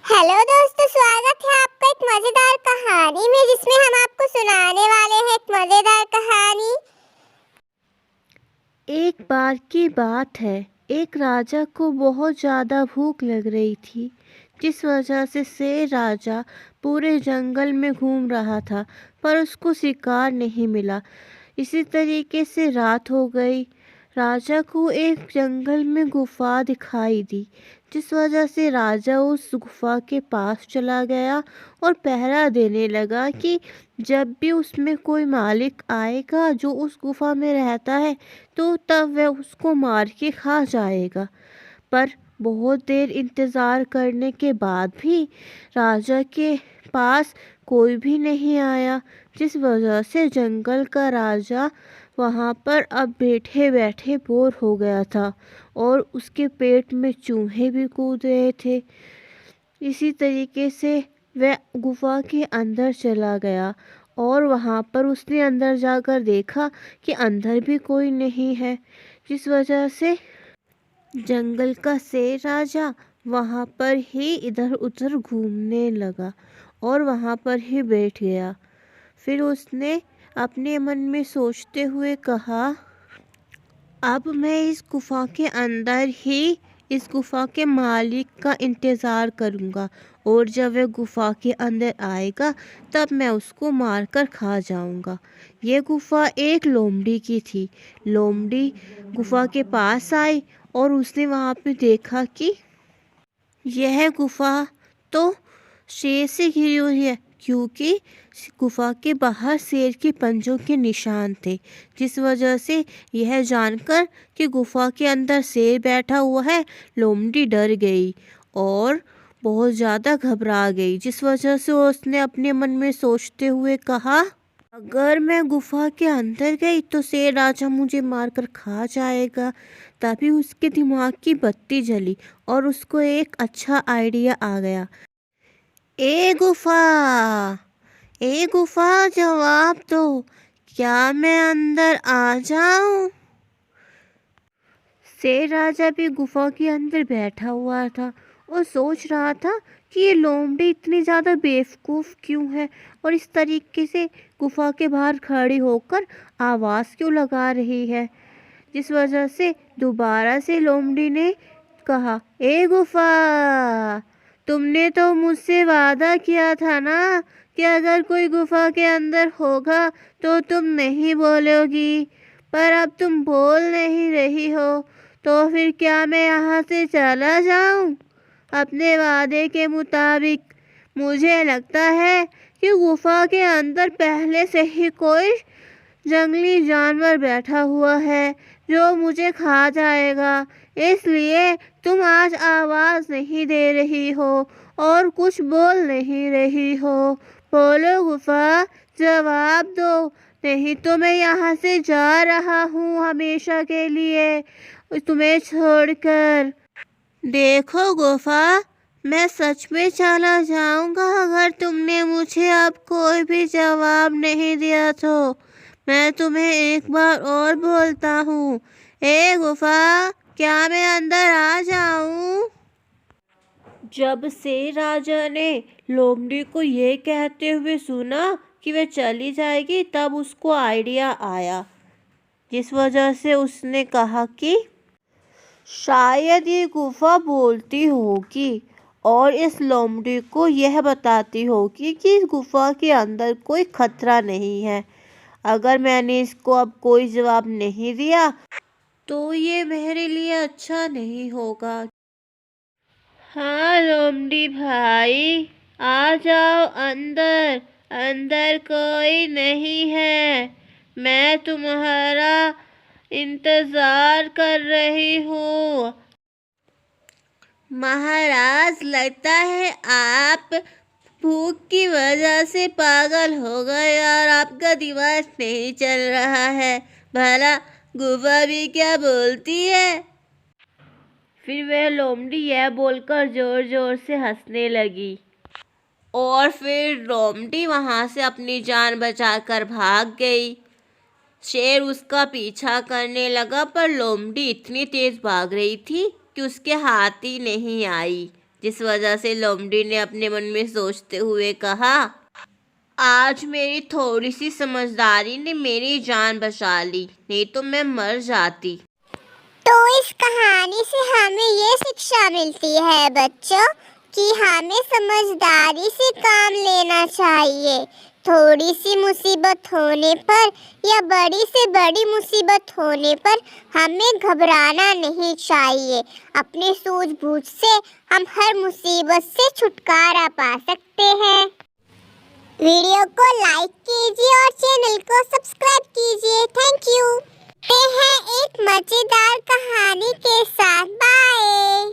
Hello दोस्तों, स्वागत है आपका एक मजेदार कहानी में जिसमें हम आपको सुनाने वाले हैं एक मजेदार कहानी। एक बार की बात है, एक राजा को बहुत ज़्यादा भूख लग रही थी, जिस वजह से शेर राजा पूरे जंगल में घूम रहा था, पर उसको शिकार नहीं मिला। इसी तरीके से रात हो गई। राजा को एक जंगल में गुफा दिखाई दी, जिस वजह से राजा उस गुफा के पास चला गया और पहरा देने लगा कि जब भी उसमें कोई मालिक आएगा जो उस गुफा में रहता है, तो तब वह उसको मार के खा जाएगा। पर बहुत देर इंतज़ार करने के बाद भी राजा के पास कोई भी नहीं आया, जिस वजह से जंगल का राजा वहाँ पर अब बैठे बैठे बोर हो गया था और उसके पेट में चूहे भी कूद रहे थे। इसी तरीके से वह गुफा के अंदर चला गया और वहाँ पर उसने अंदर जाकर देखा कि अंदर भी कोई नहीं है, जिस वजह से जंगल का शेर राजा वहाँ पर ही इधर उधर घूमने लगा और वहाँ पर ही बैठ गया। फिर उसने अपने मन में सोचते हुए कहा, अब मैं इस गुफा के अंदर ही इस गुफा के मालिक का इंतज़ार करूँगा और जब वह गुफा के अंदर आएगा तब मैं उसको मारकर खा जाऊँगा। ये गुफा एक लोमड़ी की थी। लोमड़ी गुफा के पास आई और उसने वहाँ पे देखा कि यह गुफा तो शेर से घिरी हुई है, क्योंकि गुफा के बाहर शेर के पंजों के निशान थे, जिस वजह से यह जानकर कि गुफा के अंदर शेर बैठा हुआ है, लोमड़ी डर गई और बहुत ज़्यादा घबरा गई, जिस वजह से उसने अपने मन में सोचते हुए कहा, अगर मैं गुफा के अंदर गई तो शेर राजा मुझे मारकर खा जाएगा। तभी उसके दिमाग की बत्ती जली और उसको एक अच्छा आइडिया आ गया। ए गुफा, ए गुफा, जवाब दो, क्या मैं अंदर आ जाऊं? शेर राजा भी गुफा के अंदर बैठा हुआ था और सोच रहा था कि ये लोमड़ी इतनी ज़्यादा बेवकूफ़ क्यों है और इस तरीके से गुफा के बाहर खड़ी होकर आवाज़ क्यों लगा रही है। जिस वजह से दोबारा से लोमड़ी ने कहा, ए गुफा, तुमने तो मुझसे वादा किया था ना कि अगर कोई गुफा के अंदर होगा तो तुम नहीं बोलोगी, पर अब तुम बोल नहीं रही हो, तो फिर क्या मैं यहाँ से चला जाऊँ? अपने वादे के मुताबिक मुझे लगता है कि गुफा के अंदर पहले से ही कोई जंगली जानवर बैठा हुआ है जो मुझे खा जाएगा, इसलिए तुम आज आवाज़ नहीं दे रही हो और कुछ बोल नहीं रही हो। बोलो गुफा, जवाब दो, नहीं तो मैं यहाँ से जा रहा हूँ हमेशा के लिए तुम्हें छोड़कर। देखो गुफा, मैं सच में चला जाऊंगा अगर तुमने मुझे अब कोई भी जवाब नहीं दिया तो। मैं तुम्हें एक बार और बोलता हूँ, ए गुफा, क्या मैं अंदर आ जाऊं? जब शेर राजा ने लोमड़ी को ये कहते हुए सुना कि वह चली जाएगी, तब उसको आइडिया आया, जिस वजह से उसने कहा कि शायद ये गुफा बोलती होगी और इस लोमड़ी को यह बताती होगी कि इस गुफा के अंदर कोई खतरा नहीं है। अगर मैंने इसको अब कोई जवाब नहीं दिया तो ये मेरे लिए अच्छा नहीं होगा। हाँ लोमड़ी भाई, आ जाओ अंदर, अंदर कोई नहीं है, मैं तुम्हारा इंतज़ार कर रही हूँ। महाराज, लगता है आप भूख की वजह से पागल हो गए और आपका दिमाग नहीं चल रहा है। भला गुफा भी क्या बोलती है? फिर वह लोमड़ी यह बोलकर जोर जोर से हंसने लगी और फिर लोमड़ी वहाँ से अपनी जान बचाकर भाग गई। शेर उसका पीछा करने लगा, पर लोमड़ी इतनी तेज भाग रही थी कि उसके हाथ ही नहीं आई। जिस वजह से लोमड़ी ने अपने मन में सोचते हुए कहा, आज मेरी थोड़ी सी समझदारी ने मेरी जान बचा ली, नहीं तो मैं मर जाती। तो इस कहानी से हमें ये शिक्षा मिलती है बच्चों कि हमें समझदारी से काम लेना चाहिए। थोड़ी सी मुसीबत होने पर या बड़ी से बड़ी मुसीबत होने पर हमें घबराना नहीं चाहिए। अपनी सूझबूझ से हम हर मुसीबत से छुटकारा पा सकते हैं। वीडियो को लाइक कीजिए और चैनल को सब्सक्राइब कीजिए। Thank you. हैं एक मजेदार कहानी के साथ। बाय।